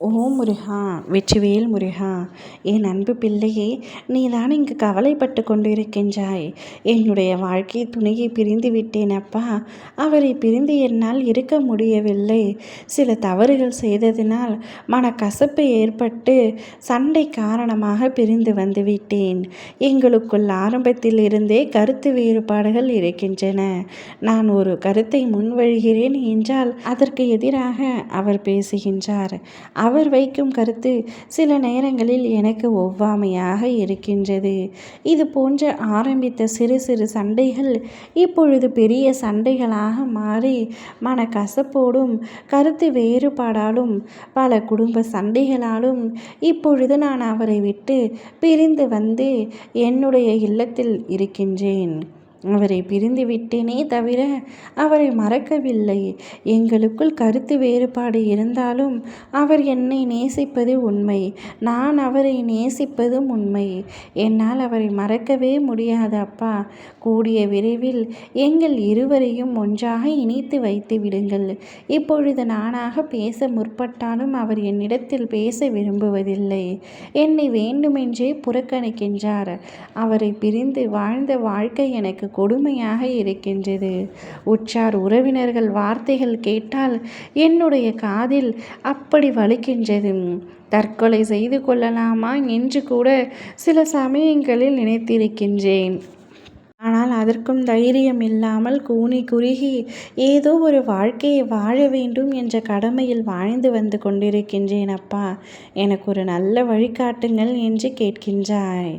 ஓம் முருகா, வெற்றிவேல் முருகா! என் அன்பு பிள்ளையே, நீதான் இங்கு கவலைப்பட்டு கொண்டிருக்கின்றாய். என்னுடைய வாழ்க்கை துணையை பிரிந்து விட்டேன் அப்பா. அவரை பிரிந்து என்னால் இருக்க முடியவில்லை. சில தவறுகள் செய்ததினால் மனக்கசப்பு ஏற்பட்டு சண்டை காரணமாக பிரிந்து வந்துவிட்டேன். எங்களுக்குள் ஆரம்பத்தில் இருந்தே கருத்து வேறுபாடுகள் இருக்கின்றன. நான் ஒரு கருத்தை முன்வழிகிறேன் என்றால் அதற்கு எதிராக அவர் பேசுகின்றார். அவர் வைக்கும் கருத்து சில நேரங்களில் எனக்கு ஒவ்வாமையாக இருக்கின்றது. இது போன்ற ஆரம்பித்த சிறு சிறு சண்டைகள் இப்பொழுது பெரிய சண்டைகளாக மாறி மனக்கசப்போடும் கருத்து வேறுபாடாலும் பல குடும்ப சண்டைகளாலும் இப்பொழுது நான் அவரை விட்டு பிரிந்து வந்து என்னுடைய இல்லத்தில் இருக்கின்றேன். அவரை பிரிந்து விட்டேனே தவிர அவரை மறக்கவில்லை. எங்களுக்குள் கருத்து வேறுபாடு இருந்தாலும் அவர் என்னை நேசிப்பது உண்மை. நான் அவரை நேசிப்பதும் உண்மை. என்னால் அவரை மறக்கவே முடியாது அப்பா. கூடிய விரைவில் எங்கள் இருவரையும் ஒன்றாக இணைத்து வைத்து விடுங்கள். இப்பொழுது நானாக பேச முற்பட்டாலும் அவர் என்னிடத்தில் பேச விரும்புவதில்லை. என்னை வேண்டுமென்றே புறக்கணிக்கின்றார். அவரை பிரிந்து வாழ்ந்த வாழ்க்கை எனக்கு கொடுமையாக இருக்கின்றது. உற்றார் உறவினர்கள் வார்த்தைகள் கேட்டால் என்னுடைய காதில் அப்படி வலிக்கின்றது. தற்கொலை செய்து கொள்ளலாமா என்று கூட சில சமயங்களில் நினைத்திருக்கின்றேன். ஆனால் அதற்கும் தைரியம் இல்லாமல் கூனி குறுகி ஏதோ ஒரு வாழ்க்கையை வாழ வேண்டும் என்ற கடமையில் வாழ்ந்து வந்து கொண்டிருக்கின்றேன் அப்பா. எனக்கு ஒரு நல்ல வழிகாட்டுங்கள் என்று கேட்கின்றாய்.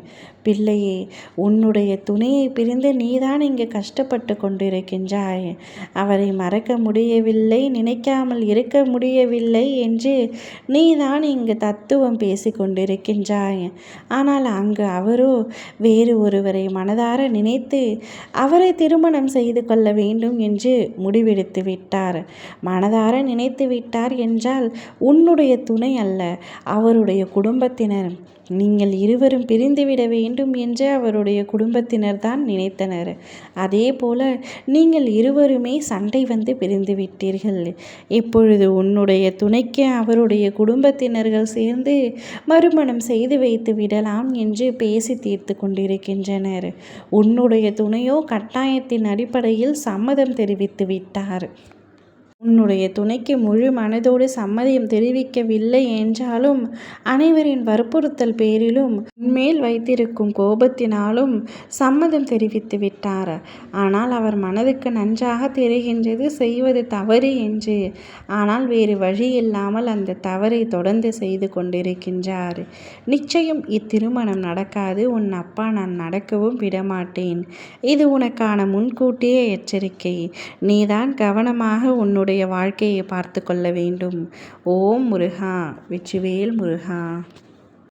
பிள்ளையே, உன்னுடைய துணையை பிரிந்து நீதான் இங்கு கஷ்டப்பட்டு கொண்டிருக்கின்றாய். அவரை மறக்க முடியவில்லை, நினைக்காமல் இருக்க முடியவில்லை என்று நீதான் இங்கு தத்துவம் பேசி கொண்டிருக்கின்றாய். ஆனால் அங்கு அவரோ வேறு ஒருவரை மனதார நினைத்து அவரை திருமணம் செய்து கொள்ள வேண்டும் என்று முடிவெடுத்து விட்டார். மனதார நினைத்து விட்டார் என்றால் உன்னுடைய துணை அல்ல, அவருடைய குடும்பத்தினர். நீங்கள் இருவரும் பிரிந்துவிட வேண்டும் என்று அவருடைய குடும்பத்தினர் தான் நினைத்தனர். அதே போல நீங்கள் இருவருமே சண்டை வந்து பிரிந்து விட்டீர்கள். இப்பொழுது உன்னுடைய துணைக்கு அவருடைய குடும்பத்தினர்கள் சேர்ந்து மறுமணம் செய்து வைத்து விடலாம் என்று பேசி தீர்த்து கொண்டிருக்கின்றனர். உன்னுடைய துணையோ கட்டாயத்தின் அடிப்படையில் சம்மதம் தெரிவித்து விட்டார். உன்னுடைய துணைக்கு முழு மனதோடு சம்மதம் தெரிவிக்கவில்லை என்றாலும் அனைவரின் வற்புறுத்தல் பேரிலும் உன்மேல் வைத்திருக்கும் கோபத்தினாலும் சம்மதம் தெரிவித்து விட்டார். ஆனால் அவர் மனதுக்கு நன்றாக தெரிகின்றது செய்வது தவறு என்று. ஆனால் வேறு வழி இல்லாமல் அந்த தவறை தொடர்ந்து செய்து கொண்டிருக்கின்றார். நிச்சயம் இத்திருமணம் நடக்காது. உன் அப்பா நான் நடக்கவும் விடமாட்டேன். இது உனக்கான முன்கூட்டிய எச்சரிக்கை. நீதான் கவனமாக உன்னுடைய வாழ்க்கையை பார்த்து கொள்ள வேண்டும். ஓம் முருகா, வெற்றிவேல் முருகா!